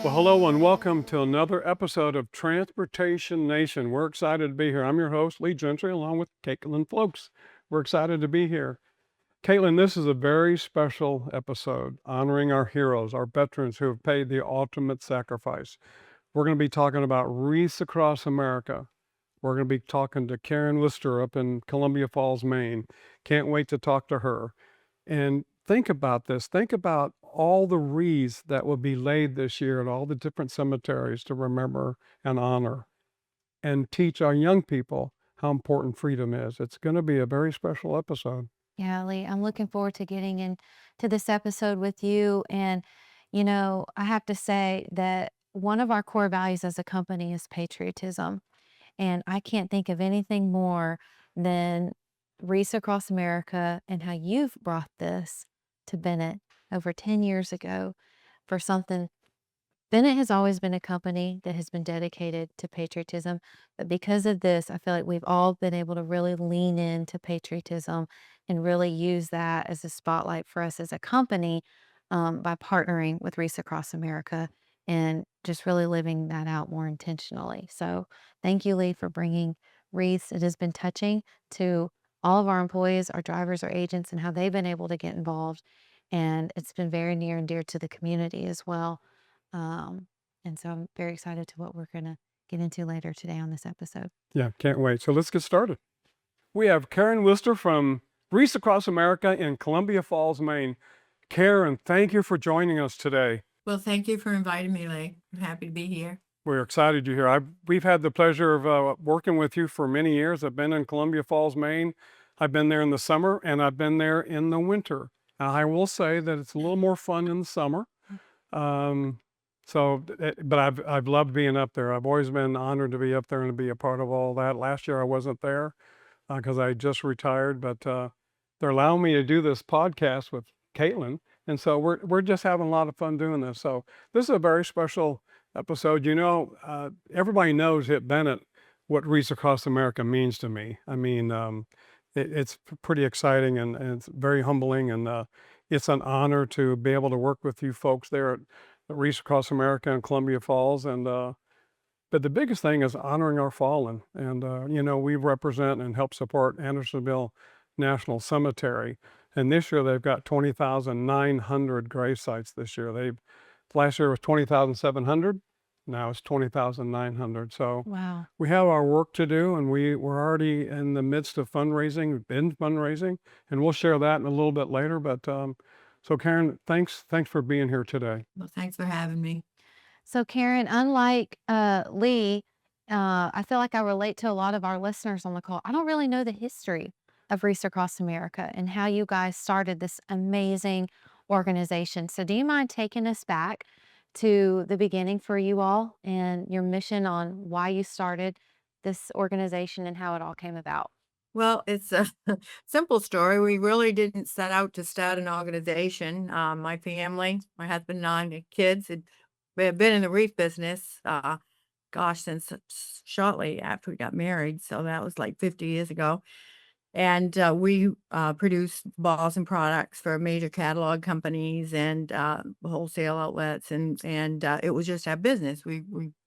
Well, hello and welcome to another episode of Transportation Nation. We're excited to be here. I'm your host, Lee Gentry, along with Caitlin Folks. We're excited to be here. Caitlin, this is a very special episode honoring our heroes, our veterans who have paid the ultimate sacrifice. We're going to be talking about Wreaths Across America. We're going to be talking to Karen Lister up in Columbia Falls, Maine. Can't wait to talk to her. And think about this. Think about all the wreaths that will be laid this year at all the different cemeteries to remember and honor and teach our young people how important freedom is. It's going to be a very special episode. Yeah, Lee, I'm looking forward to getting into this episode with you. And, I have to say that one of our core values as a company is patriotism. And I can't think of anything more than Wreaths Across America and how you've brought this to Bennett over 10 years ago for something. Bennett has always been a company that has been dedicated to patriotism, but because of this, I feel like we've all been able to really lean into patriotism and really use that as a spotlight for us as a company by partnering with Wreaths Across America and just really living that out more intentionally. So, thank you, Lee, for bringing Wreaths. It has been touching to all of our employees, our drivers, our agents, and how they've been able to get involved. And it's been very near and dear to the community as well. Um, and so I'm very excited to what we're going to get into later today on this episode. Yeah, can't wait. So let's get started. We have Karen Lister from Wreaths Across America in Columbia Falls, Maine. Karen, thank you for joining us today. Well, thank you for inviting me, Lee. I'm happy to be here. We're excited you're here. We've had the pleasure of working with you for many years. I've been in Columbia Falls, Maine. I've been there in the summer and I've been there in the winter. Now, I will say that it's a little more fun in the summer. Um, but I've loved being up there. I've always been honored to be up there and to be a part of all that. Last year I wasn't there because I just retired, but they're allowing me to do this podcast with Caitlin, and so we're just having a lot of fun doing this. So this is a very special episode. Everybody knows at Bennett what Wreaths Across America means to me. I mean, it's pretty exciting and it's very humbling, and it's an honor to be able to work with you folks there at Wreaths Across America in Columbia Falls. And but the biggest thing is honoring our fallen. And we represent and help support Andersonville National Cemetery. And this year they've got 20,900 grave sites this year. Last year was 20,700. Now it's 20,900. So Wow. we have our work to do, and we're already in the midst of fundraising, we've been fundraising, and we'll share that in a little bit later. But so Karen, thanks for being here today. Well, thanks for having me. So, Karen, unlike Lee, I feel like I relate to a lot of our listeners on the call. I don't really know the history of Wreaths Across America and how you guys started this amazing organization. So, do you mind taking us back to the beginning for you all and your mission on why you started this organization and how it all came about? Well, it's a simple story. We really didn't set out to start an organization. My family, my husband and I, and the kids had been in the reef business, since shortly after we got married. So that was like 50 years ago. And we produce balls and products for major catalog companies and wholesale outlets, and it was just our business. We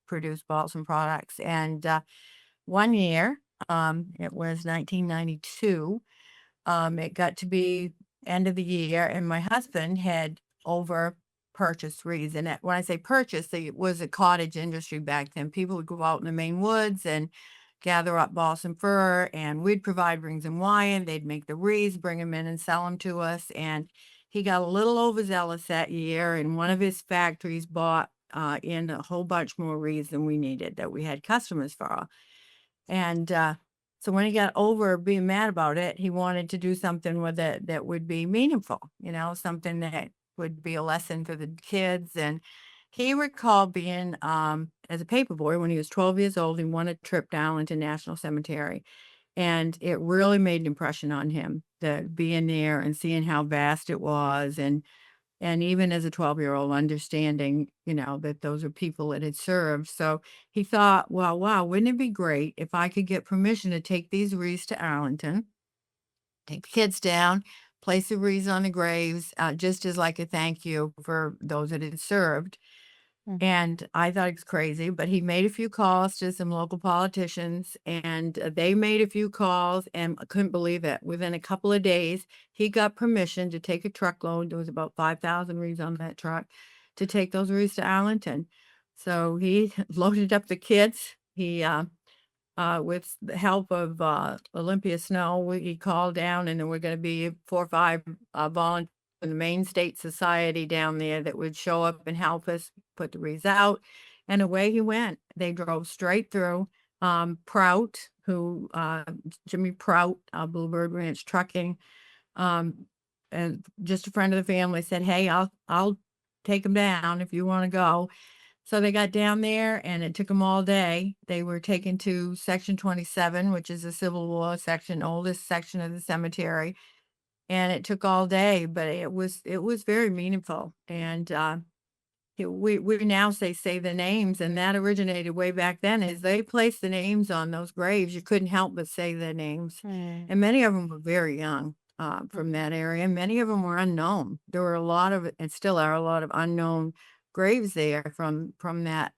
produced balls and products, and one year, it was 1992. It got to be end of the year, and my husband had over purchased wreaths. And when I say purchase, it was a cottage industry back then. People would go out in the Maine woods and gather up balsam fir, and we'd provide rings and wine. They'd make the wreaths, bring them in and sell them to us. And he got a little overzealous that year, and one of his factories bought in a whole bunch more wreaths than we needed, that we had customers for. And so when he got over being mad about it, he wanted to do something with it that would be meaningful, something that would be a lesson for the kids. And he recalled being, as a paper boy when he was 12 years old, he won a trip down into National Cemetery. And it really made an impression on him, that being there and seeing how vast it was. And even as a 12-year-old, understanding, that those are people that had served. So he thought, well, wow, wouldn't it be great if I could get permission to take these wreaths to Arlington, take the kids down, place the wreaths on the graves, just as like a thank you for those that had served. Mm. And I thought it was crazy, but he made a few calls to some local politicians, and they made a few calls, and I couldn't believe it. Within a couple of days, he got permission to take a truckload. There was about 5,000 wreaths on that truck to take those wreaths to Arlington. So he loaded up the kids. With the help of Olympia Snow, he called down, and there were going to be 4 or 5 volunteers from the Maine State Society down there that would show up and help us put the wreaths out. And away he went. They drove straight through. Prout, Jimmy Prout, Bluebird Ranch Trucking, um, and just a friend of the family said, "Hey, I'll take them down if you want to go." So they got down there, and it took them all day. They were taken to Section 27, which is a Civil War section, oldest section of the cemetery, and it took all day, but it was very meaningful. And we now say the names, and that originated way back then. Is they placed the names on those graves. You couldn't help but say their names, Mm. and many of them were very young. From that area, many of them were unknown. There were a lot of, and still are a lot of unknown graves there from that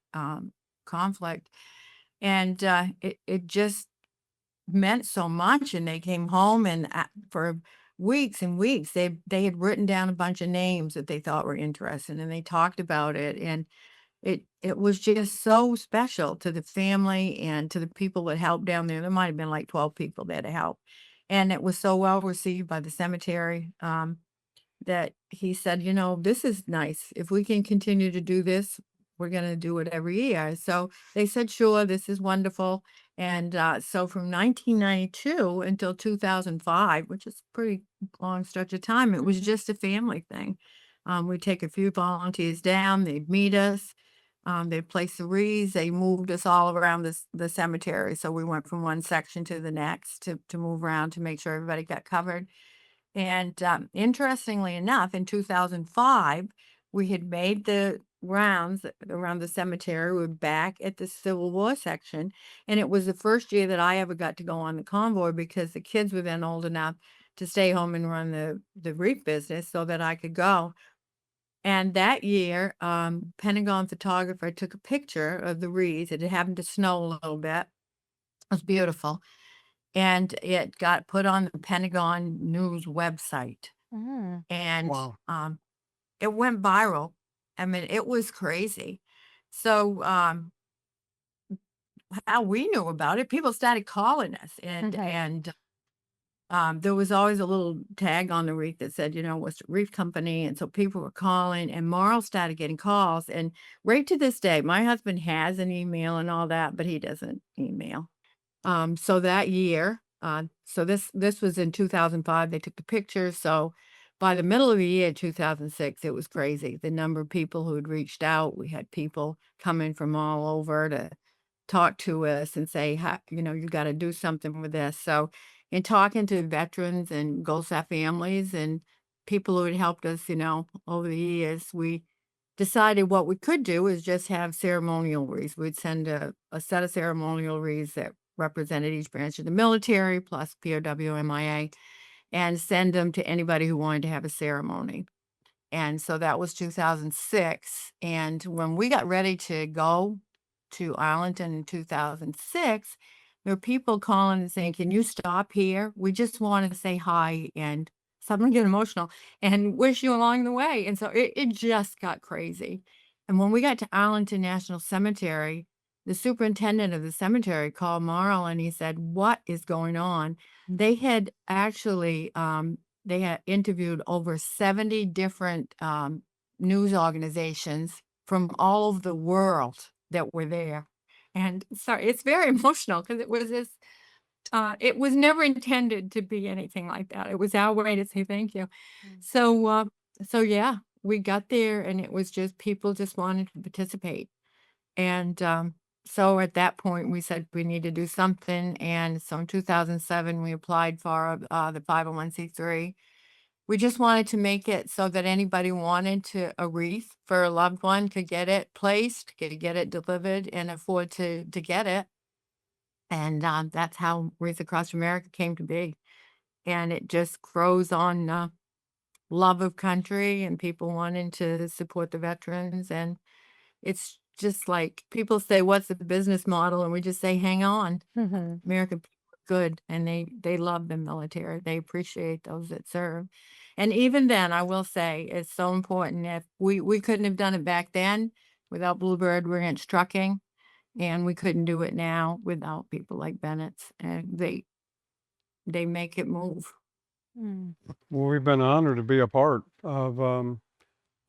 conflict, and it just meant so much. And they came home, and for weeks and weeks, they had written down a bunch of names that they thought were interesting, and they talked about it, and it was just so special to the family and to the people that helped down there. There might have been like 12 people there to help, and it was so well received by the cemetery. That he said, "This is nice. If we can continue to do this, we're going to do it every year." So they said, "Sure, this is wonderful." And so from 1992 until 2005, which is a pretty long stretch of time, it was just a family thing. We'd take a few volunteers down, they'd meet us, they'd place the wreaths, they moved us all around the cemetery. So we went from one section to the next to move around to make sure everybody got covered. And interestingly enough, in 2005, we had made the rounds around the cemetery. We were back at the Civil War section. And it was the first year that I ever got to go on the convoy because the kids were then old enough to stay home and run the wreath business so that I could go. And that year, Pentagon photographer took a picture of the wreaths. It had happened to snow a little bit. It was beautiful. And it got put on the Pentagon News website, Mm. and Wow. it went viral. I mean, it was crazy. So, how we knew about it, people started calling us, and there was always a little tag on the wreath that said, "What's the wreath company?" And so people were calling, and Marl started getting calls. And right to this day, my husband has an email and all that, but he doesn't email. So that year, so this was in 2005, they took the pictures. So by the middle of the year, 2006, it was crazy. The number of people who had reached out, we had people coming from all over to talk to us and say, you got to do something with this. So in talking to veterans and Gold Star families and people who had helped us, over the years, we decided what we could do is just have ceremonial wreaths. We'd send a set of ceremonial wreaths that represented each branch of the military plus POW, MIA, and send them to anybody who wanted to have a ceremony. And so that was 2006. And when we got ready to go to Arlington in 2006, there were people calling and saying, "Can you stop here? We just want to say hi and suddenly get emotional and wish you along the way." And so it just got crazy. And when we got to Arlington National Cemetery, the superintendent of the cemetery called Marl and he said, "What is going on?" They had actually they had interviewed over 70 different news organizations from all over the world that were there. And sorry, it's very emotional because it was never intended to be anything like that. It was our way to say thank you. Mm. So, yeah, we got there and it was just people just wanted to participate. And so at that point, we said we need to do something. And so in 2007, we applied for the 501c3. We just wanted to make it so that anybody wanted a wreath for a loved one could get it placed, could get it delivered, and afford to get it. And that's how Wreaths Across America came to be. And it just grows on love of country and people wanting to support the veterans. And it's just like people say, what's the business model? And we just say, hang on. Mhm. American people are good, and they love the military. They appreciate those that serve. And even then, I will say it's so important. If we couldn't have done it back then without Bluebird Ranch Trucking, and we couldn't do it now without people like Bennett's, and they make it move. Mm. Well, we've been honored to be a part of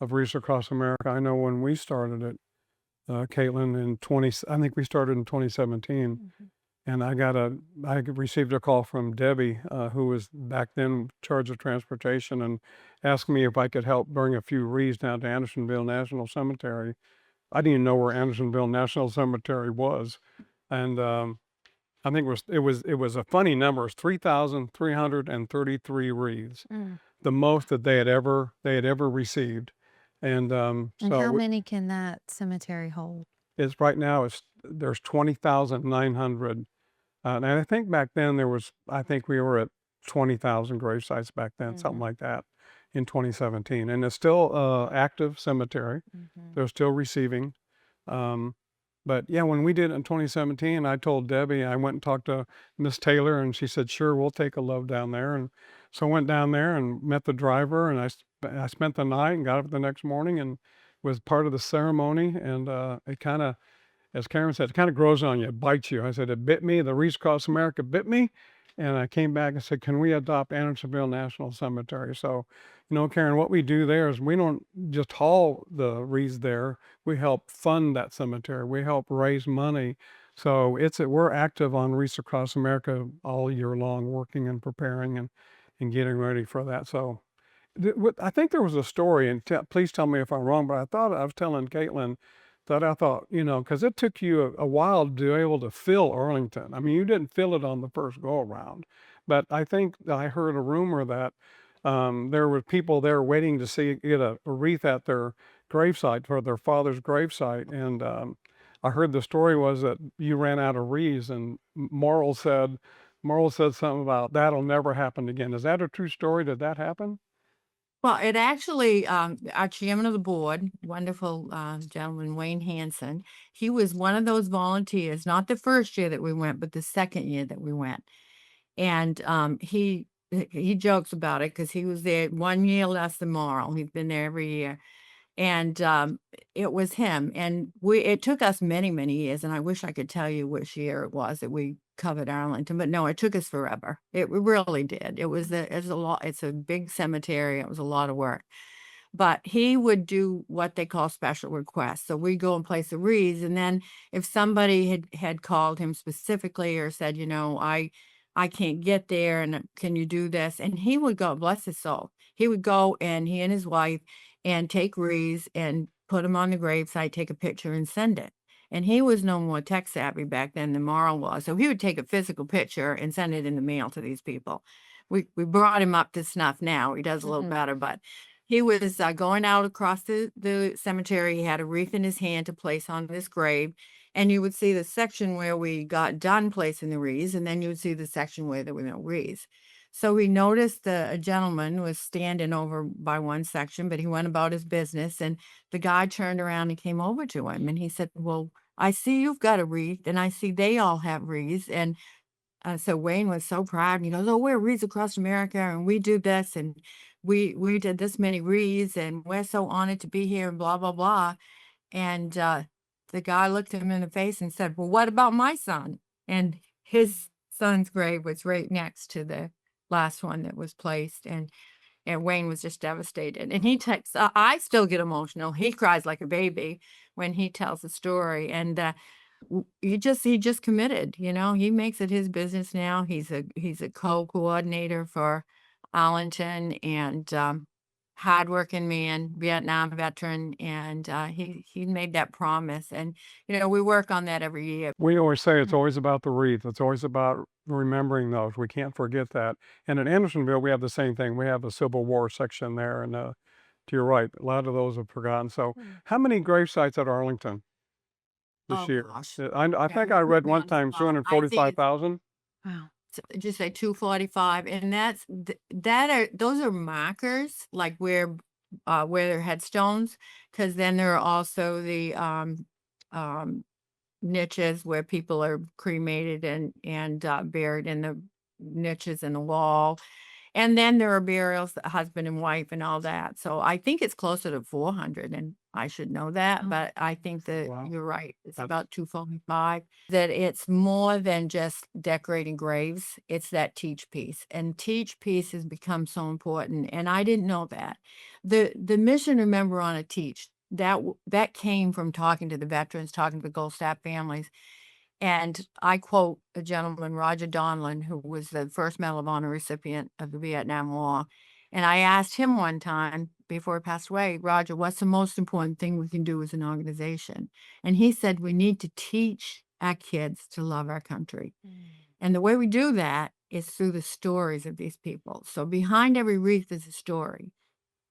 Wreaths Across America. I know when we started it, Caitlin, I think we started in 2017. Mhm. And I received a call from Debbie, who was back then in charge of transportation, and asked me if I could help bring a few wreaths down to Andersonville National Cemetery. I didn't even know where Andersonville National Cemetery was. And I think it was a funny number. It's 3,333 wreaths, Mm. the most that they had ever received. And And so how many can that cemetery hold? it's right now there's 20,900. And I think back then I think we were at 20,000 grave sites back then, something Mhm. like that, in 2017. And it's still active cemetery. Mhm. They're still receiving. Um, but yeah, when we did it in 2017, I told Debbie, I went and talked to Miss Taylor, and she said, sure, we'll take a load down there. And so I went down there and met the driver, and I spent the night and got up the next morning and was part of the ceremony. And it kind of, as Karen said, it kind of grows on you, it bites you. I said, it bit me. The Wreaths Across America bit me. And I came back and said, can we adopt Andersonville National Cemetery? So, Karen, what we do there is we don't just haul the wreaths there. We help fund that cemetery. We help raise money. So we're active on Wreaths Across America all year long, working and preparing and getting ready for that. So I think there was a story, and please tell me if I'm wrong, but I was telling Caitlin that I thought, because it took you a while to be able to fill Arlington. I mean, you didn't fill it on the first go around, but I think I heard a rumor that there were people there waiting to get a wreath at their gravesite for their father's gravesite, and I heard the story was that you ran out of wreaths, and Morrill said something about that'll never happen again. Is that a true story? Did that happen? Well, it actually, our chairman of the board, wonderful gentleman, Wayne Hanson, he was one of those volunteers, not the first year that we went, but the second year that we went. And he jokes about it because he was there 1 year less than Morrill. He's been there every year. And it was him. And it took us many, many years. And I wish I could tell you which year it was that we covered Arlington, but no, it took us forever. It really did. It's a lot. It's a big cemetery. It was a lot of work. But he would do what they call special requests. So we go and place the wreaths, and then if somebody had called him specifically or said, I can't get there, and can you do this? And he would go, bless his soul. He would go, and he and his wife and take wreaths and put them on the gravesite, take a picture and send it. And he was no more tech savvy back then than Morrill was. So he would take a physical picture and send it in the mail to these people. We brought him up to snuff now. He does a little Mhm. better, but he was going out across the cemetery. He had a wreath in his hand to place on his grave. And you would see the section where we got done placing the wreaths, and then you would see the section where there were no wreaths. So we noticed a gentleman was standing over by one section, but he went about his business. And the guy turned around and came over to him, and he said, well, I see you've got a wreath, and I see they all have wreaths. And so Wayne was so proud, and he goes, "Oh, we're Wreaths Across America, and we do this, and we did this many wreaths, and we're so honored to be here, and blah blah blah." And the guy looked him in the face and said, "Well, what about my son?" And his son's grave was right next to the last one that was placed, and Wayne was just devastated. And he takes, I still get emotional. He cries like a baby when he tells the story. And he just committed, he makes it his business now. He's a co-coordinator for Arlington, and hardworking man, Vietnam veteran. And he made that promise. And, we work on that every year. We always say it's always about the wreath. It's always about remembering those. We can't forget that. And in Andersonville, we have the same thing. We have the Civil War section there, and to your right, a lot of those are forgotten. So, Mm. how many grave sites at Arlington this Oh year? gosh. I Yeah, think you I put read me one on the time spot. I think it's 245,000. Wow. did you say 245? And those are markers, like where where there are headstones, because then there are also the niches where people are cremated and buried in the niches in the wall. And then there are burials, husband and wife and all that. So I think it's closer to 400, and I should know that, Oh, but I think that Wow. you're right. It's That's about 245. That it's more than just decorating graves. It's that teach piece. And teach piece has become so important. And I didn't know that. The mission Remember on a Teach, that came from talking to the veterans, talking to the Gold Staff families. And I quote a gentleman, Roger Donlin, who was the first Medal of Honor recipient of the Vietnam War. And I asked him one time before he passed away, Roger, what's the most important thing we can do as an organization? And he said, we need to teach our kids to love our country. And the way we do that is through the stories of these people. So behind every wreath is a story.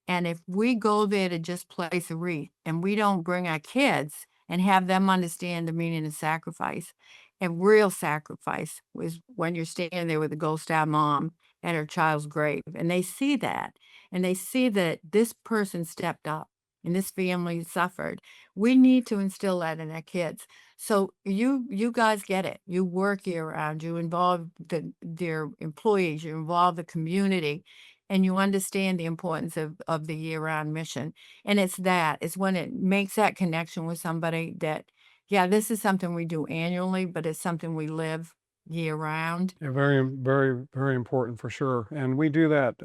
And if we go there to just place a wreath and we don't bring our kids and have them understand the meaning of sacrifice, and real sacrifice was when you're standing there with a Gold Star mom at her child's grave, and they see that, and they see that this person stepped up and this family suffered. We need to instill that in our kids. So you guys get it. You work year round. You involve their employees. You involve the community, and you understand the importance of the year-round mission. And it's when it makes that connection with somebody that, yeah, this is something we do annually, but it's something we live year-round. Yeah, very, very, very important for sure. And we do that.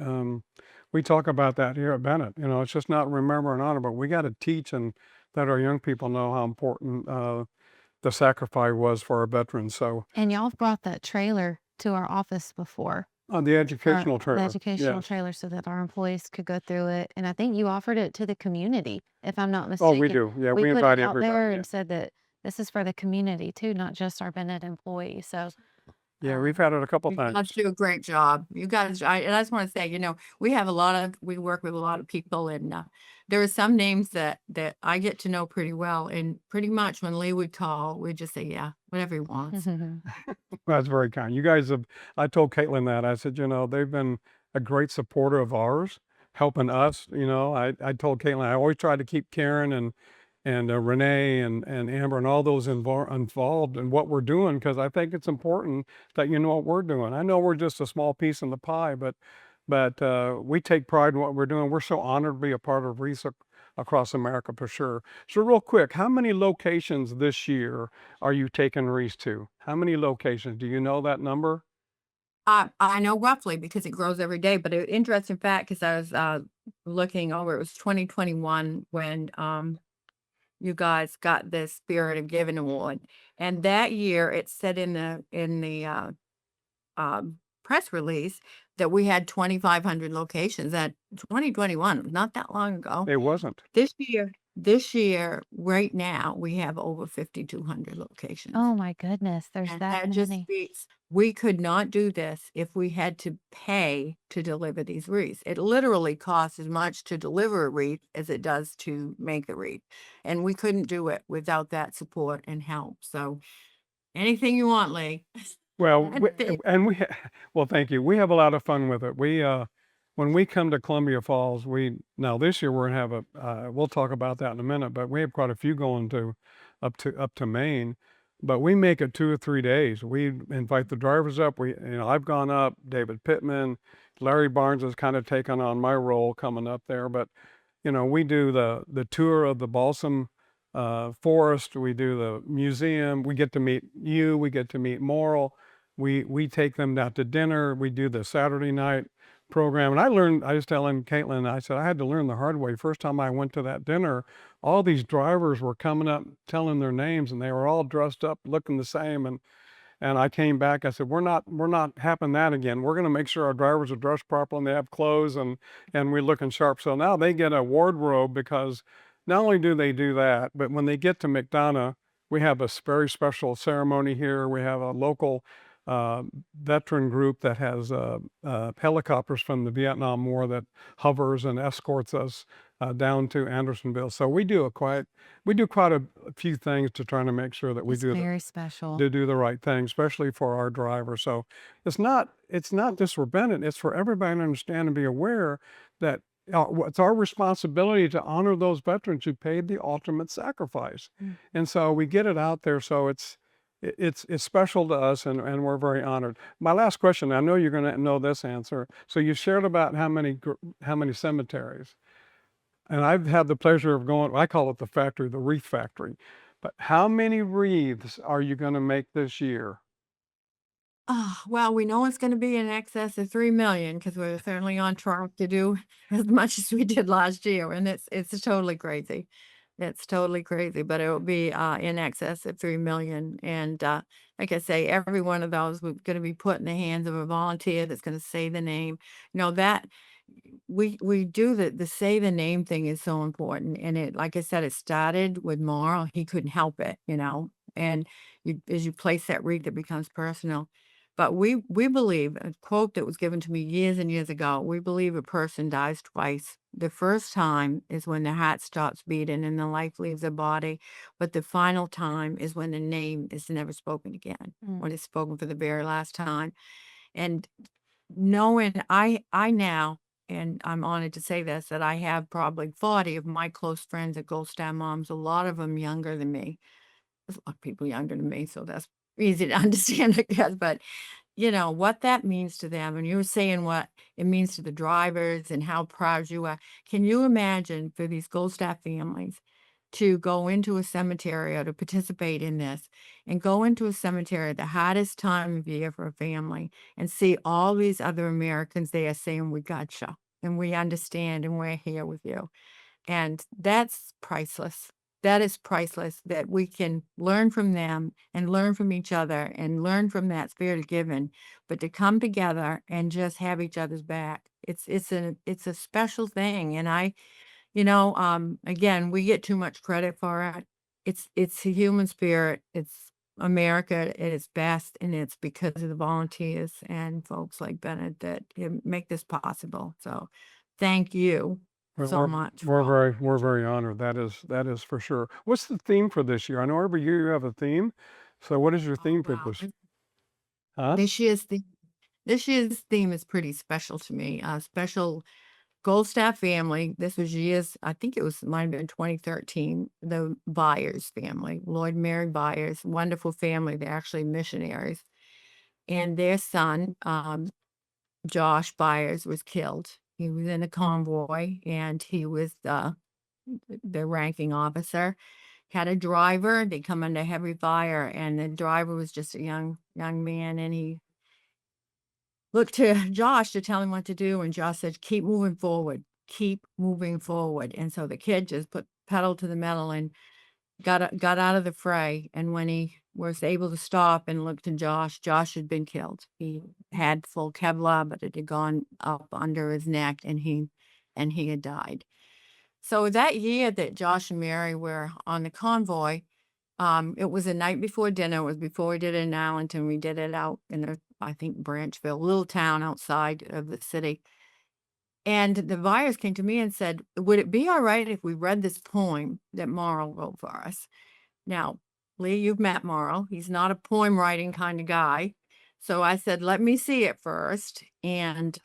We talk about that here at Bennett. You know, it's just not remember and honor, but we got to teach and let our young people know how important the sacrifice was for our veterans. So and y'all have brought that trailer to our office before, the educational the trailer, educational yes. trailer, so that our employees could go through it. And I think you offered it to the community, if I'm not Oh, we mistaken. do. Yeah, We we put it invite out everybody. there Yeah, and said that this is for the community too, not just our Bennett employees. So, yeah, uh, we've had it a couple You times. guys do a great job. You guys, and I just want to say, we work with a lot of people, and there are some names that I get to know pretty well. And pretty much when Lee would call, we'd just say, yeah, whatever he wants. That's very kind. You guys have, I told Caitlin that. I said, you know, they've been a great supporter of ours, helping us. You know, I told Caitlin, I always try to keep Karen and Renee and Amber and all those involved in what we're doing, because I think it's important that you know what we're doing. I know we're just a small piece in the pie, but we take pride in what we're doing. We're so honored to be a part of Wreaths Across America for sure. So real quick, how many locations this year are you taking Wreaths to? How many locations? Do you know that number? I know roughly because it grows every day, but an interesting fact, because I was looking over, it was 2021 when you guys got this Spirit of Giving Award. And that year it said in the press release that we had 2,500 locations. That 2021 was not that long ago. It wasn't. This year, right now, we have over 5,200 locations. oh my goodness, there's And that that just many. speaks, we could not do this if we had to pay to deliver these wreaths. It literally costs as much to deliver a wreath as it does to make a wreath. And we couldn't do it without that support and help. So anything you want, Lee. Well, Anything. and well, thank you. We have a lot of fun with it. When we come to Columbia Falls, now this year we're gonna have we'll talk about that in a minute, but we have quite a few going up to Maine, but we make it 2 or 3 days. We invite the drivers up. I've gone up, David Pittman, Larry Barnes has kind of taken on my role coming up there, but we do the tour of the balsam forest. We do the museum. We get to meet you. We get to meet Morrill. We take them out to dinner. We do the Saturday night program. And I was telling Caitlin, I said, I had to learn the hard way. First time I went to that dinner, all these drivers were coming up, telling their names, and they were all dressed up, looking the same. And I came back, I said, we're not having that again. We're gonna make sure our drivers are dressed properly and they have clothes and we're looking sharp. So now they get a wardrobe, because not only do they do that, but when they get to McDonough, we have a very special ceremony here. We have a local uh, veteran group that has helicopters from the Vietnam War that hovers and escorts us down to Andersonville. So we do quite a few things to try to make sure that we It's do very special. to do the right thing, especially for our driver. So it's not just for Bennett, it's for everybody to understand and be aware that It's our responsibility to honor those veterans who paid the ultimate sacrifice. Mm. And so we get it out there. So it's special to us, and we're very honored. My last question, I know you're going to know this answer. So you shared about how many cemeteries, and I've had the pleasure of going, I call it the factory, the wreath factory. But how many wreaths are you going to make this year? Well, we know it's gonna be in excess of 3,000,000 because we're certainly on track to do as much as we did last year, and it's totally crazy. It's totally crazy, but it will be, in excess of 3,000,000, and, like I say, every one of those we're gonna be put in the hands of a volunteer that's gonna say the name. You know, that we do the say the name thing is so important, and it like I said, it started with Marl, he couldn't help it, you know, and as you place that wreath, it becomes personal. But we believe, a quote that was given to me years and years ago, we believe a person dies twice. The first time is when the heart stops beating and the life leaves the body, but the final time is when the name is never spoken again, Mm. when it's spoken for the very last time. And knowing I now, and I'm honored to say this, that I have probably 40 of my close friends that Gold Star moms, a lot of them younger than me. There's a lot of people younger than me, so that's easy to understand, I guess, but you know, what that means to them, and you were saying what it means to the drivers and how proud you are. Can you imagine for these Gold Star families to go into a cemetery or to participate in this and go into a cemetery at the hottest time of year for a family and see all these other Americans there saying, "We gotcha, and we understand, and we're here with you." And that's priceless. That is priceless that we can learn from them and learn from each other and learn from that spirit of giving, but to come together and just have each other's back. It's a special thing. And again, we get too much credit for it. It's a human spirit. It's America at its best, and it's because of the volunteers and folks like Bennett that make this possible. So thank you Well, so much for all that we're you do. very honored. That is for sure. What's the theme for this year? I know every year you have a theme. So what is your Oh, theme for wow. this? Huh? This year's the this year's theme is pretty special to me. Special Gold Staff family. This was years, I think might have been 2013. The Byers family, Lloyd and Mary Byers, wonderful family. They're actually missionaries. And their son, Josh Byers, was killed. He was in a convoy and he was the ranking officer. Had a driver. They come under heavy fire, and the driver was just a young man, and he looked to Josh to tell him what to do, and Josh said, "Keep moving forward. Keep moving forward." And so the kid just put pedal to the metal and got out of the fray. And when he was able to stop and look to Josh, Josh had been killed. He had full Kevlar, but it had gone up under his neck, and he had died. So that year that Josh and Mary were on the convoy, it was the night before dinner. It was before we did it in Allenton. We did it out in I think Branchville, little town outside of the city. And the buyers came to me and said, "Would it be all right if we read this poem that Morrill wrote for us?" Now, Lee, you've met Morrill. He's not a poem writing kind of guy. So I said, "Let me see it first." And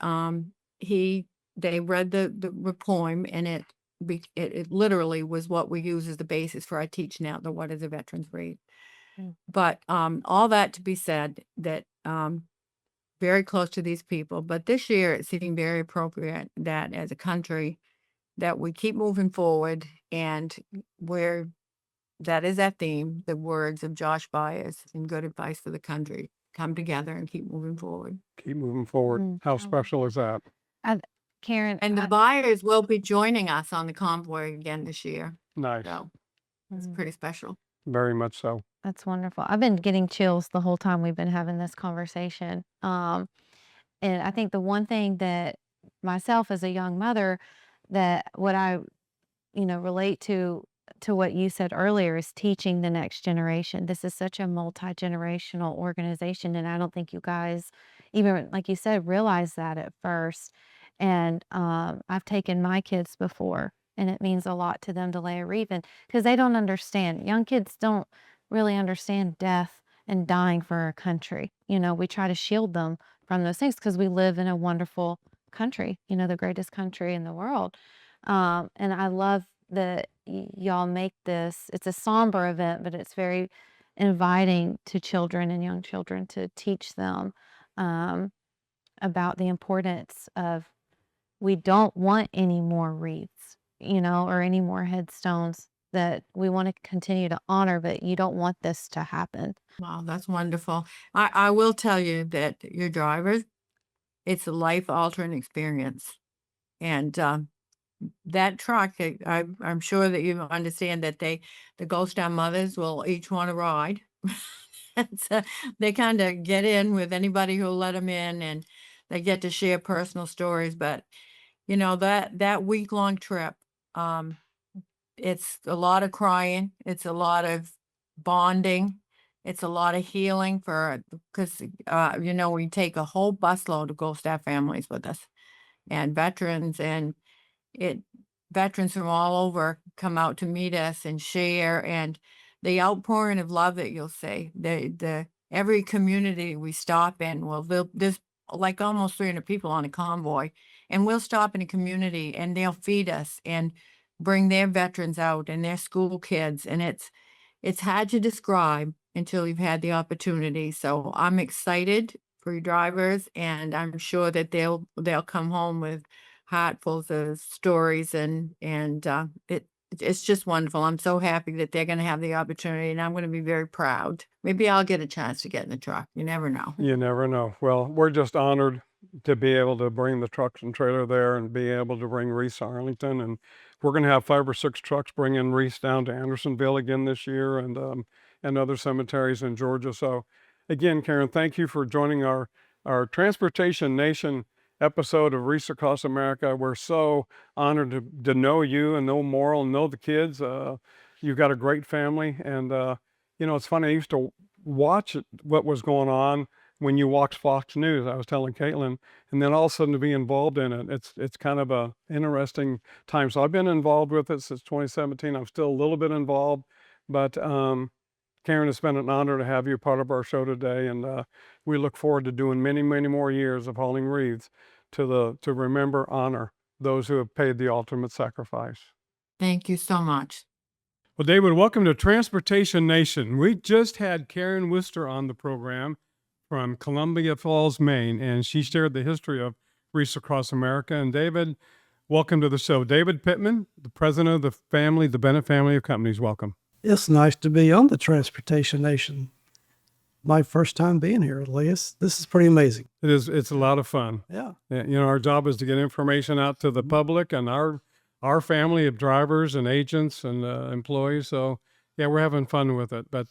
he they read the poem, and it literally was what we use as the basis for our teach now, the What is a Veterans Read. Mm. But all that to be said, that very close to these people. But this year it seemed very appropriate that as a country that we keep moving forward, and where that is that theme, the words of Josh Byers and good advice for the country. Come together and keep moving forward. Keep moving forward. Mm. How I love special is that? I Karen, And the Byers will be joining us on the convoy again this year. Nice. So it's mm, pretty special. Very much so. that's wonderful. I've been getting chills the whole time we've been having this conversation. And I think the one thing that myself as a young mother, that what I relate to what you said earlier, is teaching the next generation. This is such a multi-generational organization, and I don't think you guys even, like you said, realize that at first. And I've taken my kids before, and it means a lot to them to lay a wreath, because they don't understand. Young kids don't really understand death and dying for our country. We try to shield them from those things because we live in a wonderful country, the greatest country in the world. And I love that y'all make this. It's a somber event, but it's very inviting to children and young children to teach them um, about the importance of we don't want any more wreaths, or any more headstones, that we want to continue to honor, but you don't want this to happen. Wow, that's wonderful. I will tell you that your drivers, it's a life-altering experience. And that truck, I'm sure that you understand that the Ghost Town mothers will each want to ride. And so they kind of get in with anybody who'll let them in, and they get to share personal stories. But that week-long trip, um, it's a lot of crying, it's a lot of bonding, it's a lot of healing because we take a whole busload of Ghost Staff families with us, and veterans, and it veterans from all over come out to meet us and share, and the outpouring of love that you'll see. The every community we stop in, well, there's like almost 300 people on a convoy, and we'll stop in a community and they'll feed us and bring their veterans out and their school kids, and it's hard to describe until you've had the opportunity. So I'm excited for your drivers, and I'm sure that they'll come home with heartfuls of stories, and it's just wonderful. I'm so happy that they're going to have the opportunity, and I'm going to be very proud. Maybe I'll get a chance to get in the truck. You never know. You never know. Well, we're just honored to be able to bring the trucks and trailer there and be able to bring wreaths to Arlington. And we're going to have 5 or 6 trucks bringing wreaths down to Andersonville again this year, and other cemeteries in Georgia. So again, Karen, thank you for joining our Transportation Nation episode of Wreaths Across America. We're so honored to know you and know Moral and know the kids. You've got a great family. And, it's funny, I used to watch what was going on when you watch Fox News. I was telling Caitlin, and then all of a sudden to be involved in it, it's kind of a interesting time. So I've been involved with it since 2017. I'm still a little bit involved, but Karen, it's been an honor to have you part of our show today, and we look forward to doing many, many more years of hauling wreaths to remember, honor those who have paid the ultimate sacrifice. Thank you so much. Well, David, welcome to Transportation Nation. We just had Karen Worcester on the program from Columbia Falls, Maine, and she shared the history of Wreaths Across America. And David, welcome to the show. David Pittman, the president of the Bennett family of companies. Welcome. It's nice to be on the Transportation Nation. My first time being here, Elias. This is pretty amazing. It is. It's a lot of fun. Yeah. Our job is to get information out to the public and our family of drivers and agents and employees. So yeah, we're having fun with it. But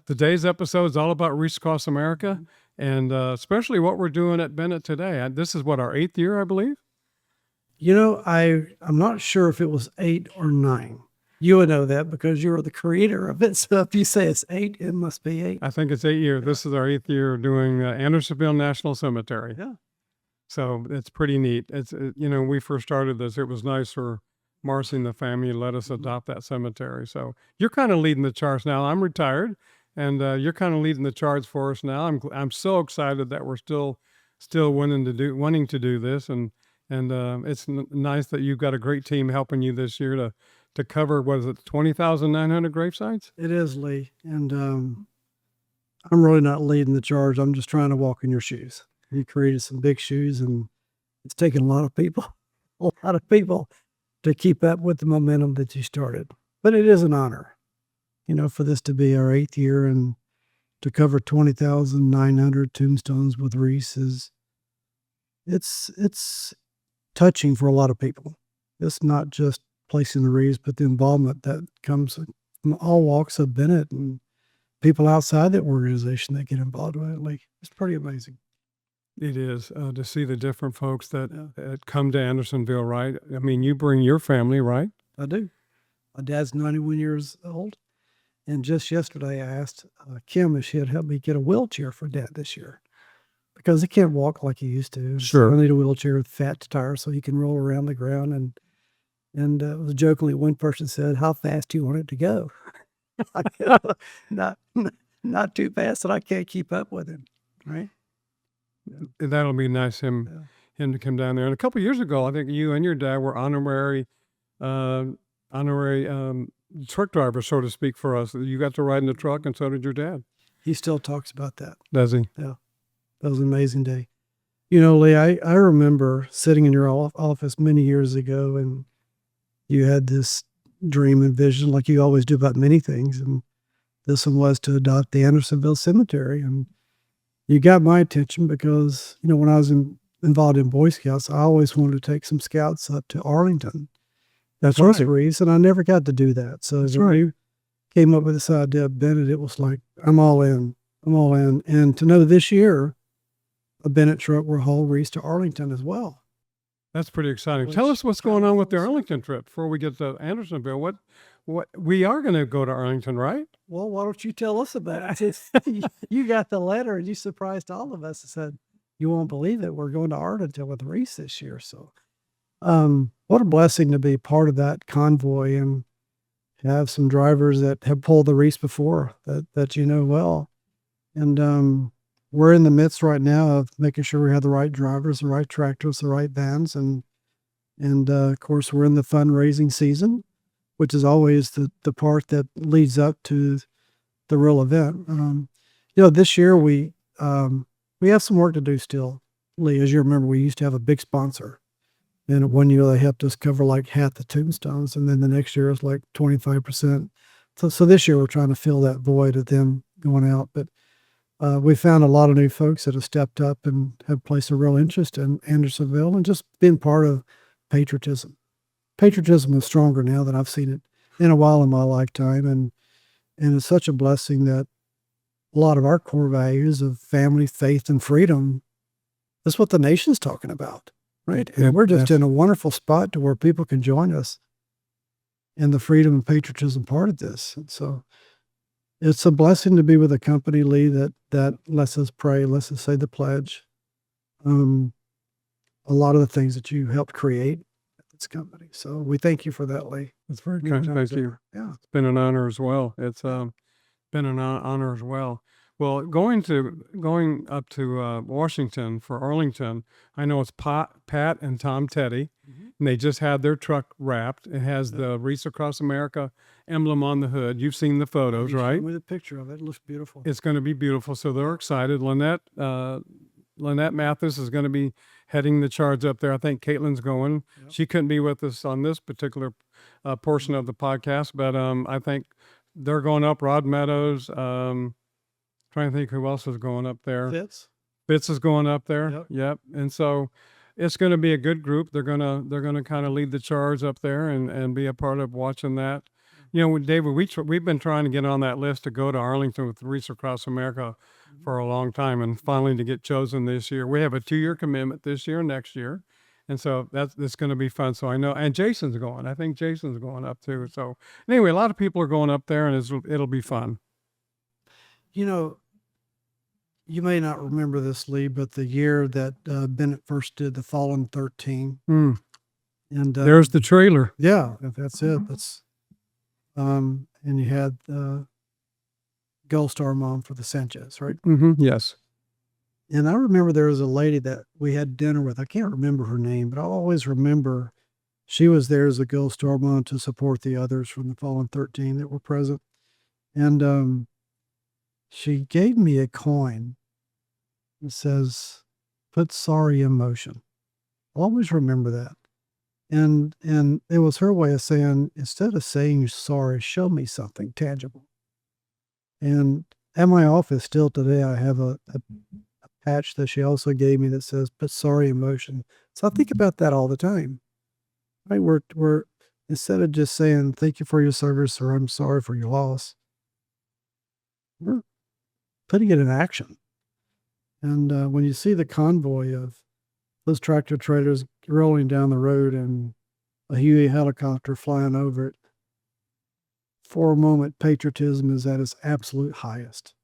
today's episode is all about Wreaths Across America, and especially what we're doing at Bennett today. This is what, our 8th year, I believe. I'm not sure if it was 8 or 9. You would know that because you're the creator of it. So if you say it's 8, it must be 8. I think it's 8 years. This is our 8th year doing Andersonville National Cemetery. Yeah. So it's pretty neat. It's when we first started this, it was nice for Marcy and the family to let us adopt that cemetery. So you're kind of leading the charge now. I'm retired, and you're kind of leading the charge for us now. I'm so excited that we're still wanting to do this, and it's nice that you've got a great team helping you this year to cover, what is it, 20,900 grave sites? It is, Lee. And I'm really not leading the charge. I'm just trying to walk in your shoes. You created some big shoes, and it's taken a lot of people to keep up with the momentum that you started. But it is an honor, for this to be our 8th year, and to cover 20,900 tombstones with wreaths it's touching for a lot of people. It's not just placing the wreaths, but the involvement that comes from all walks of Bennett and people outside that organization that get involved with it. Like, it's pretty amazing. It is, to see the different folks that come to Andersonville, right? I mean, you bring your family, right? I do. My dad's 91 years old. And just yesterday, I asked Kim if she'd help me get a wheelchair for Dad this year, because he can't walk like he used to. Sure. So I need a wheelchair with fat tires so he can roll around the ground. And it was jokingly, one person said, "How fast do you want it to go?" Not too fast that I can't keep up with him, right? That'll be nice, him him to come down there. And a couple years ago, I think you and your dad were honorary truck drivers, so to speak, for us. You got to ride in the truck, and so did your dad. He still talks about that. Does he? That was an amazing day. You know, Lee, I remember sitting in your office many years ago, and you had this dream and vision, like you always do about many things. And this one was to adopt the Andersonville Cemetery. And you got my attention because, you know, when I was involved in Boy Scouts, I always wanted to take some scouts up to Arlington. That's For some right. reason, I never got to do that. So That's when right. you came up with this idea of Bennett, it was like, I'm all in. I'm all in. And to know this year, a Bennett truck will haul wreaths to Arlington as well. That's pretty exciting. Tell Which us what's going on with the Arlington trip before we get to Andersonville. What we are going to go to Arlington, right? Well, why don't you tell us about it? You got the letter and you surprised all of us and said, you won't believe it. We're going to Arlington with wreaths this year. So what a blessing to be part of that convoy and have some drivers that have pulled the wreaths before that you know well. And we're in the midst right now of making sure we have the right drivers, the right tractors, the right vans. And of course, we're in the fundraising season, which is always the part that leads up to the real event. You know, this year we have some work to do still. Lee, as you remember, we used to have a big sponsor. And 1 year they helped us cover like half the tombstones. And then the next year it's like 25%. So this year we're trying to fill that void of them going out. But we found a lot of new folks that have stepped up and have placed a real interest in Andersonville and just been part of patriotism. Patriotism is stronger now than I've seen it in a while in my lifetime. And it's such a blessing that a lot of our core values of family, faith, and freedom, that's what the nation's talking about, right? And Yep, we're just yes. in a wonderful spot to where people can join us in the freedom and patriotism part of this. And so it's a blessing to be with a company, Lee, that lets us pray, lets us say the pledge. A lot of the things that you helped create at this company. So we thank you for that, Lee. That's very Many kind. times Thank you. over. Yeah. It's been an honor as well. It's been an honor as well. Well, going up to Washington for Arlington, I know it's Pat and Tom Teddy, and they just had their truck wrapped. It has the Wreaths Across America emblem on the hood. You've seen the photos, You showed right? me the picture of it. It looks beautiful. It's going to be beautiful. So they're excited. Lynette Mathis is going to be heading the charge up there. I think Caitlin's going. Yep. She couldn't be with us on this particular portion of the podcast, but I think they're going up. Rod Meadows. Trying to think who else is going up there. Fitz is going up there. Yep. And so it's going to be a good group. They're gonna kind of lead the charge up there and be a part of watching that. You know, David, we've been trying to get on that list to go to Arlington with Wreaths Across America for a long time, and finally to get chosen this year. We have a 2-year commitment this year and next year, and so that's going to be fun. So I know, and Jason's going. I think Jason's going up too. So anyway, a lot of people are going up there, and it'll be fun. You know, you may not remember this, Lee, but the year that Bennett first did the Fallen 13, and There's the trailer. yeah, that's it. That's and you had Gold Star Mom for the Sanchez, right? Mm-hmm. Yes. And I remember there was a lady that we had dinner with. I can't remember her name, but I always remember she was there as a Gold Star Mom to support the others from the Fallen 13 that were present. And she gave me a coin that says, "Put sorry in motion." I'll always remember that. And it was her way of saying, instead of saying sorry, show me something tangible. And at my office still today, I have a patch that she also gave me that says, "Put sorry in motion." So I think about that all the time. Right? We're instead of just saying, "Thank you for your service," or "I'm sorry for your loss," we're putting it in action. And when you see the convoy of those tractor trailers rolling down the road and a Huey helicopter flying over it, for a moment, patriotism is at its absolute highest.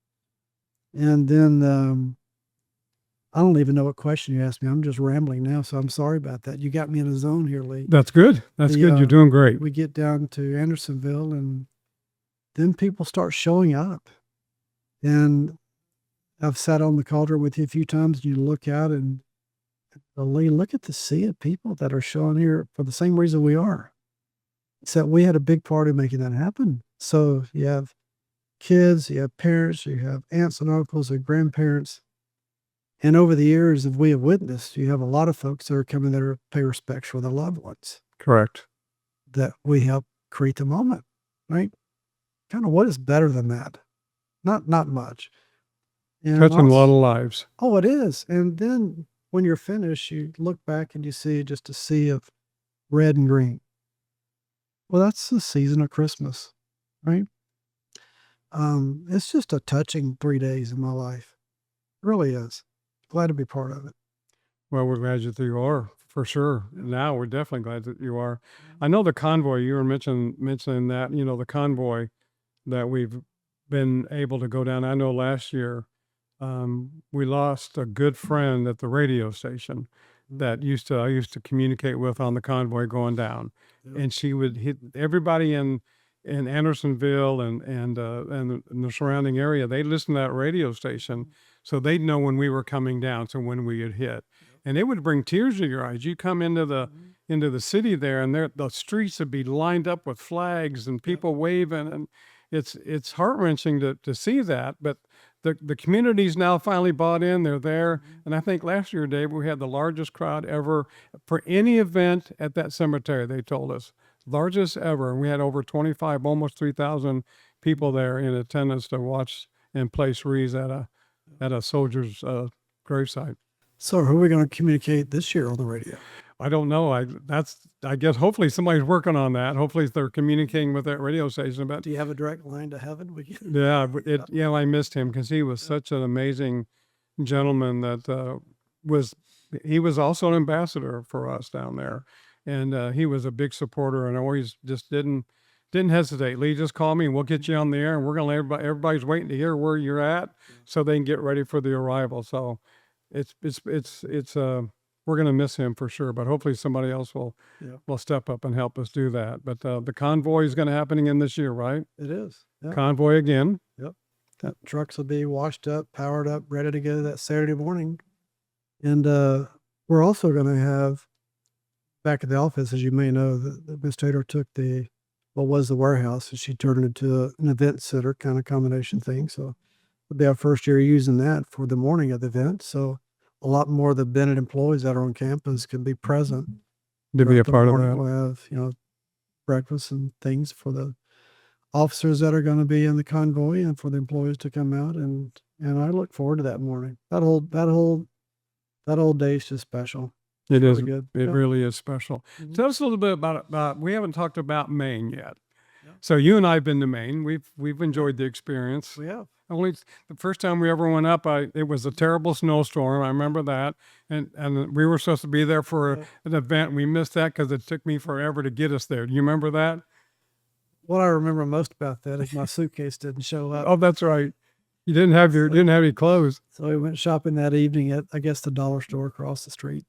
And then I don't even know what question you asked me. I'm just rambling now, so I'm sorry about that. You got me in a zone here, Lee. That's good. That's good. You're doing great. We get down to Andersonville, and then people start showing up. And I've sat on the cauldron with you a few times, and you look out, and Lee, look at the sea of people that are showing here for the same reason we are. Except we had a big part in making that happen. So you have kids, you have parents, you have aunts and uncles and grandparents. And over the years, as we have witnessed, you have a lot of folks that are coming there to pay respects for their loved ones Correct. that we help create the moment, right? Kind of what is better than that? Not much. And Touching a lot also, of lives. oh, it is. And then when you're finished, you look back and you see just a sea of red and green. Well, that's the season of Christmas, right? It's just a touching 3 days in my life. It really is. Glad to be part of it. Well, we're glad that you are, for sure. Now we're definitely glad that you are. I know the convoy, you were mentioning that, the convoy that we've been able to go down. I know last year we lost a good friend at the radio station that I used to communicate with on the convoy going down. Yep. And she would hit everybody in Andersonville and the surrounding area. They listened to that radio station, so they'd know when we were coming down, so when we had hit. And it would bring tears to your eyes. You come into the city there, and the streets would be lined up with flags and people waving, and it's heart-wrenching to see that. But the community's now finally bought in. They're there. And I think last year, Dave, we had the largest crowd ever for any event at that cemetery, they told us. Largest ever. And we had over 25, almost 3,000 people there in attendance to watch and place wreaths at a soldier's gravesite. So who are we going to communicate this year on the radio? I don't know. I guess hopefully somebody's working on that. Hopefully they're communicating with that radio station about. Do you have a direct line to heaven? Yeah, I missed him because he was such an amazing gentleman that he was also an ambassador for us down there, and he was a big supporter and always just didn't hesitate. Lee, just call me and we'll get you on the air, and we're gonna let everybody's waiting to hear where you're at so they can get ready for the arrival. So it's we're going to miss him for sure, but hopefully somebody else will step up and help us do that. But the convoy is going to happen again this year, right? It is. Yep. Convoy again. Yep. That trucks will be washed up, powered up, ready to go that Saturday morning. And we're also going to have back at the office, as you may know, the administrator took what was the warehouse and she turned it into an event center kind of combination thing. So it'll be our first year using that for the morning of the event. So a lot more of the Bennett employees that are on campus can be present. To be a part of that. We'll have, breakfast and things for the officers that are going to be in the convoy and for the employees to come out. And I look forward to that morning. That whole day is just special. It is. Really good. It really is special. Mhm. Tell us a little bit about we haven't talked about Maine yet. So you and I have been to Maine. We've enjoyed the experience. We have. Only the first time we ever went up, it was a terrible snowstorm. I remember that, and we were supposed to be there for an event. We missed that because it took me forever to get us there. Do you remember that? What I remember most about that is my suitcase didn't show up. Oh, that's right. You didn't have any clothes. So we went shopping that evening at, I guess, the dollar store across the street.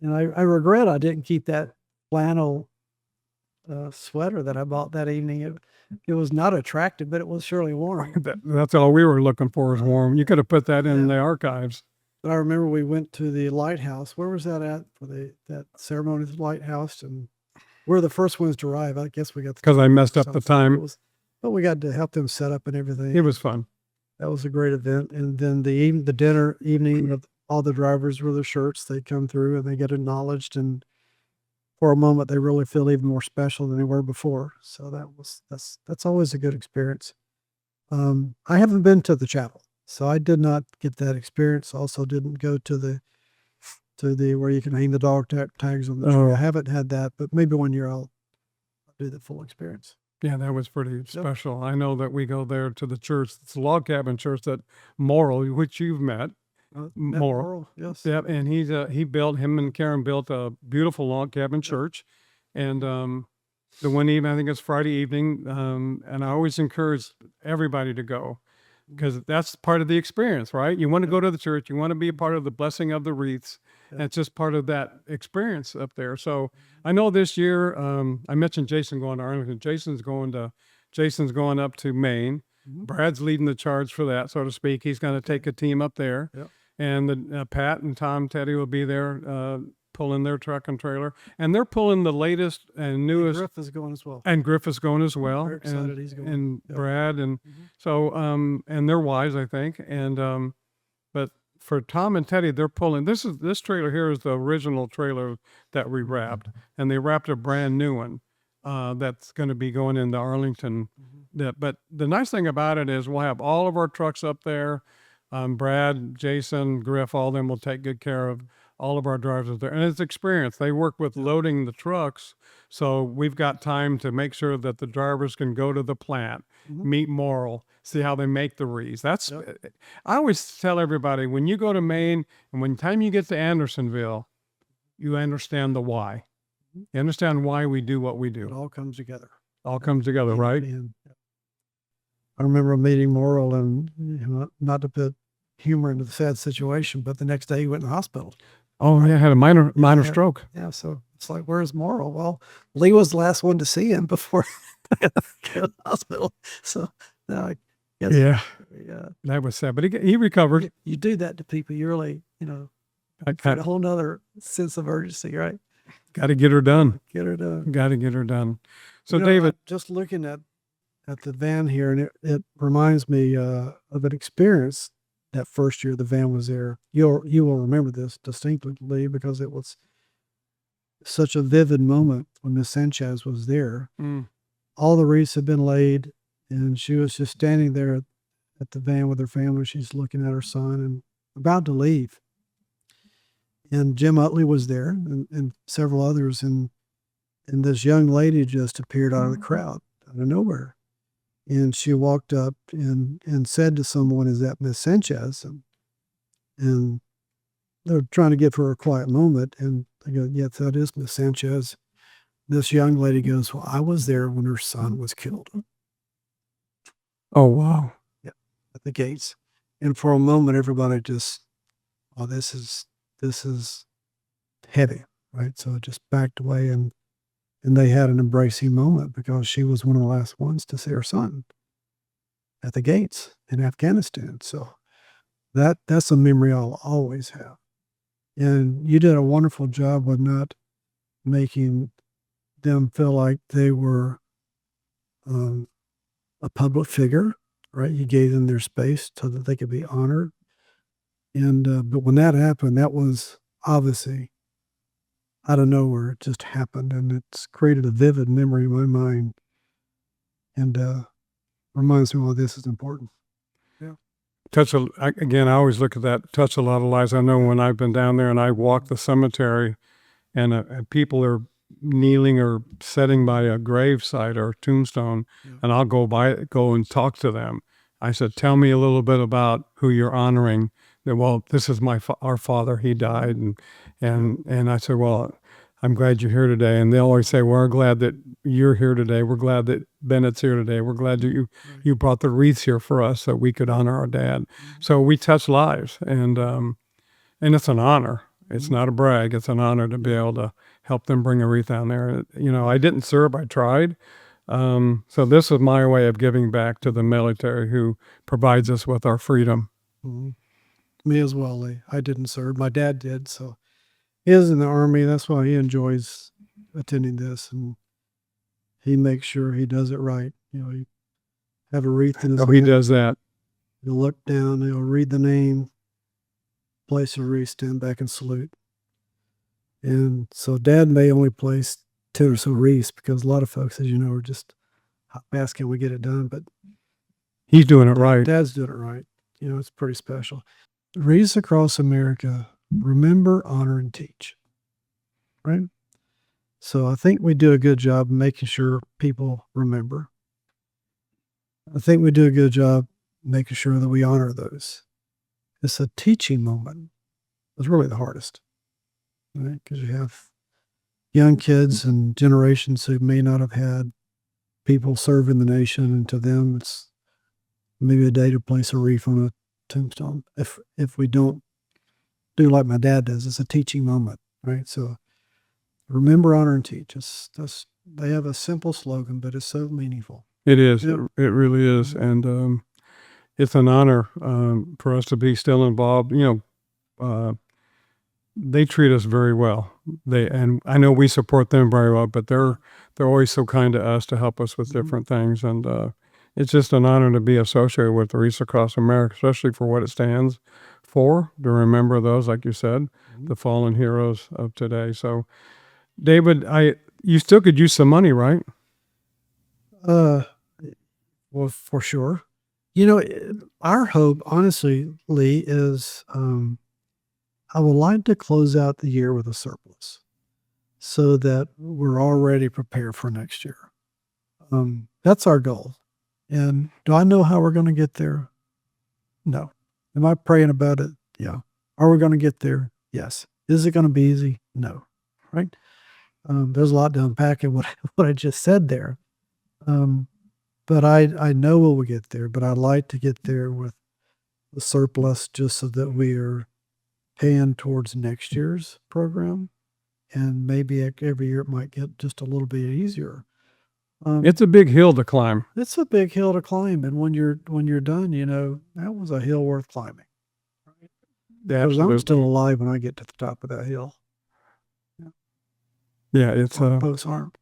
And I regret I didn't keep that flannel sweater that I bought that evening. It was not attractive, but it was surely warm. That's all we were looking for, was warm. You could have put that in the archives. But I remember we went to the lighthouse. Where was that at for that ceremony at the lighthouse? And we're the first ones to arrive. I guess we got because I messed up the time. But we got to help them set up and everything. It was fun. That was a great event. And then the dinner evening of all the drivers with their shirts, they come through and they get acknowledged, and for a moment they really feel even more special than they were before. So that's always a good experience. I haven't been to the chapel, so I did not get that experience. Also didn't go to the where you can hang the dog tags on the tree. I haven't had that, but maybe one year I'll do the full experience. Yeah, that was pretty special. I know that we go there to the church. It's a log cabin church that Morrill, which you've met. Morrill, yes. Yeah, and him and Karen built a beautiful log cabin church. And the one evening, I think it's Friday evening, and I always encourage everybody to go because that's part of the experience, right? You want to go to the church. You want to be a part of the blessing of the wreaths. And it's just part of that experience up there. So I know this year, I mentioned Jason going to Arlington. Jason's going up to Maine. Brad's leading the charge for that, so to speak. He's going to take a team up there. and the Pat and Tom Teddy will be there pulling their truck and trailer, and they're pulling the latest and newest. Griff is going as well. And Griff is going as well. Very excited he's going. And Yep. Brad and Mhm. so and they're wise, I think. And but for Tom and Teddy, they're pulling this trailer here is the original trailer that we wrapped, and they wrapped a brand new one that's going to be going into Arlington. But the nice thing about it is we'll have all of our trucks up there. Brad, Jason, Griff, all of them will take good care of all of our drivers there. And it's experience. They work with loading the trucks. So we've got time to make sure that the drivers can go to the plant, meet Morrill, see how they make the wreaths. That's, I always tell everybody, when you go to Maine and when time you get to Andersonville, you understand the why. You understand why we do what we It do. all comes together. All comes together, right? And I remember meeting Morrill, and not to put humor into the sad situation, but the next day he went in the hospital. Oh, yeah, had a minor Yeah. stroke. Yeah, so it's like, where's Morrill? Well, Lee was the last one to see him before he got to the hospital. So now I guess Yeah, that was sad, but he recovered. you do that to people, you really, I got a whole nother sense of urgency, right? got to get her done. Get her done. Got to get her done. So, I'm David, just looking at the van here, and it reminds me of an experience that first year the van was there. You will remember this distinctly because it was such a vivid moment when Miss Sanchez was there. All the wreaths had been laid, and she was just standing there at the van with her family. She's looking at her son and about to leave. And Jim Utley was there, and several others, and this young lady just appeared out of the crowd, out of nowhere. And she walked up and said to someone, "Is that Miss Sanchez?" And they're trying to give her a quiet moment. And I go, "Yes, that is Miss Sanchez." This young lady goes, "Well, I was there when her son was killed." oh, wow. At the gates. And for a moment, everybody just, "Oh, this is heavy," right? So it just backed away, and they had an embracing moment because she was one of the last ones to see her son at the gates in Afghanistan. So that's a memory I'll always have. And you did a wonderful job with not making them feel like they were a public figure, right? You gave them their space so that they could be honored. And but when that happened, that was obviously out of nowhere. It just happened, and it's created a vivid memory in my mind, and reminds me why this is important. Again, I always look at that, touch a lot of lives. I know when I've been down there and I walk the cemetery and people are kneeling or sitting by a gravesite or a tombstone, and I'll go and talk to them. I said, "Tell me a little bit about who you're honoring." Well, this is our father. He died, and I said, "Well, I'm glad you're here today." And they'll always say, "We're glad that you're here today. We're glad that Bennett's here today. We're glad that you brought the wreaths here for us so we could honor our dad." So we touch lives, and it's an honor. It's not a brag. It's an honor to be able to help them bring a wreath down there. I didn't serve. I tried. So this is my way of giving back to the military who provides us with our freedom. Mm-hmm. Me as well, Lee. I didn't serve. My dad did, so he is in the Army. That's why he enjoys attending this, and he makes sure he does it right. He have a wreath in his He hand. does that. He'll look down. He'll read the name, place a wreath, stand back and salute. And so Dad may only place 10 or so wreaths because a lot of folks, as you know, are just, how fast can we get it done? But He's doing it right. Dad's doing it right. It's pretty special. Wreaths Across America, remember, honor, and teach. Right? So I think we do a good job making sure people remember. I think we do a good job making sure that we honor those. It's a teaching moment. It's really the hardest, right? Because you have young kids and generations who may not have had people serving the nation, and to them, it's maybe a day to place a wreath on a tombstone. If we don't do like my dad does, it's a teaching moment, right? So remember, honor, and teach. They have a simple slogan, but it's so meaningful. It is. Yeah. It really is. And it's an honor for us to be still involved. they treat us very well. And I know we support them very well, but they're always so kind to us to help us with different things. And it's just an honor to be associated with the Wreaths Across America, especially for what it stands for, to remember those, like you said, the fallen heroes of today. So, David, you still could use some money, right? Well, for sure. You know, our hope, honestly, Lee, is I would like to close out the year with a surplus so that we're already prepared for next year. That's our goal. And do I know how we're going to get there? No. Am I praying about it? Yeah. Are we going to get there? Yes. Is it going to be easy? No. Right? There's a lot to unpack in what I just said there. But I know we'll get there, but I'd like to get there with the surplus just so that we are paying towards next year's program. And maybe every year it might get just a little bit easier. It's a big hill to climb. It's a big hill to climb. And when you're done, you know, that was a hill worth climbing. Because I'm still alive when I get to the top of that hill. Yeah, it's Both aren't.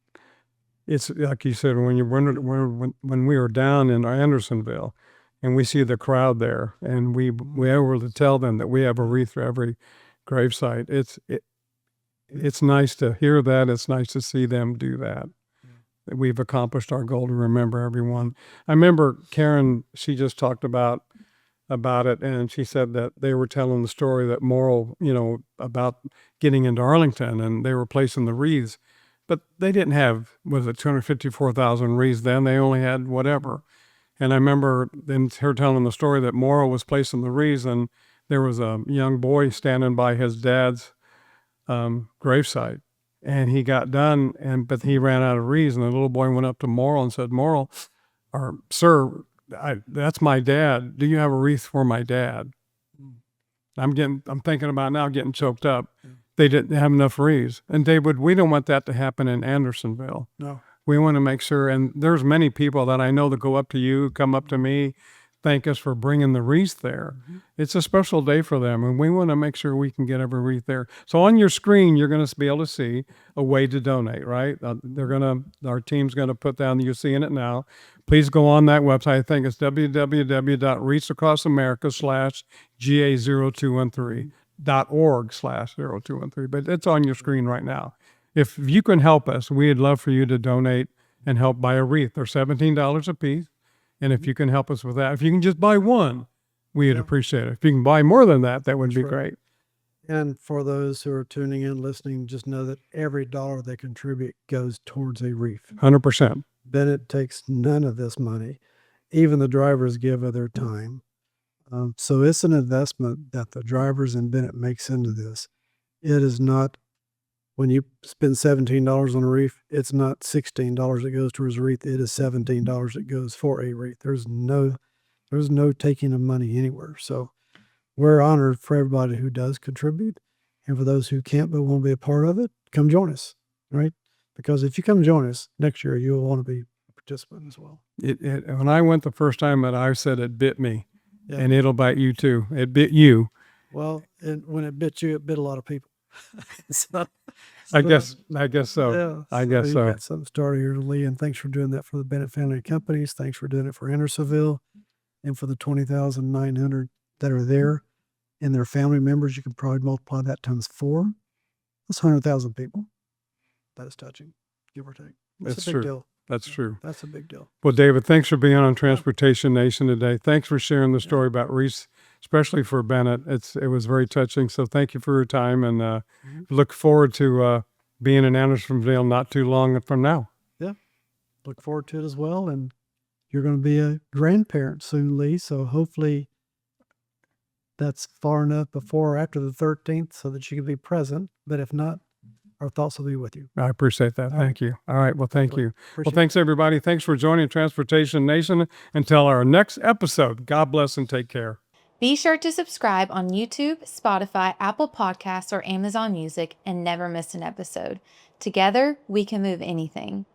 It's like you said, when we were down in Andersonville and we see the crowd there and we were able to tell them that we have a wreath for every gravesite. It's nice to hear that. It's nice to see them do that. We've accomplished our goal to remember everyone. I remember Karen, she just talked about it, and she said that they were telling the story that Morrill, you know, about getting into Arlington, and they were placing the wreaths, but they didn't have, was it 254,000 wreaths then? They only had whatever. And I remember then her telling the story that Morrill was placing the wreaths, and there was a young boy standing by his dad's gravesite. And he got done, but he ran out of wreaths, and the little boy went up to Morrill and said, "Morrill, or sir, that's my dad. Do you have a wreath for my dad?" I'm thinking about now getting choked up. They didn't have enough wreaths. And David, we don't want that to happen in Andersonville. No. We want to make sure, and there's many people that I know that go up to you, come up to me, thank us for bringing the wreath there. It's a special day for them, and we want to make sure we can get every wreath there. So on your screen, you're going to be able to see a way to donate, right? Our team's going to put down, you're seeing it now. Please go on that website. I think it's www.wreathsacrossamerica/GA0213.org/0213, but it's on your screen right now. If you can help us, we'd love for you to donate and help buy a wreath. They're $17 a piece. And if you can help us with that, if you can just buy one, we'd appreciate it. If you can buy more than that, that would be great. And for those who are tuning in, listening, just know that every dollar they contribute goes towards a wreath. 100%. Bennett takes none of this money. Even the drivers give of their time. So it's an investment that the drivers and Bennett makes into this. It is not, when you spend $17 on a wreath, it's not $16 that goes towards a wreath. It is $17 that goes for a wreath. There's no taking of money anywhere. So we're honored for everybody who does contribute, and for those who can't but want to be a part of it, come join us, right? Because if you come join us next year, you'll want to be a participant as well. When I went the first time, I said it bit me, and it'll bite you too. It bit you. Well, and when it bit you, it bit a lot of people. I guess so. Yeah, I guess so. so. You got something started here, Lee, and thanks for doing that for the Bennett family of companies. Thanks for doing it for Andersonville, and for the 20,900 that are there and their family members. You can probably multiply that times 4. That's 100,000 people. That is touching, give or take. That's a big deal. That's true. That's a big deal. Well, David, thanks for being on Transportation Nation today. Thanks for sharing the story about Wreaths, especially for Bennett. It was very touching. So thank you for your time, and look forward to being in Andersonville not too long from now. Yeah, look forward to it as well. And you're going to be a grandparent soon, Lee. So hopefully that's far enough before or after the 13th so that you can be present. But if not, our thoughts will be with you. I appreciate that. Thank you. All right. Well, thank you. Appreciate Thanks, everybody. Thanks for joining Transportation Nation. Until our next episode, God bless and take care. Be sure to subscribe on YouTube, Spotify, Apple Podcasts, or Amazon Music and never miss an episode. Together, we can move anything.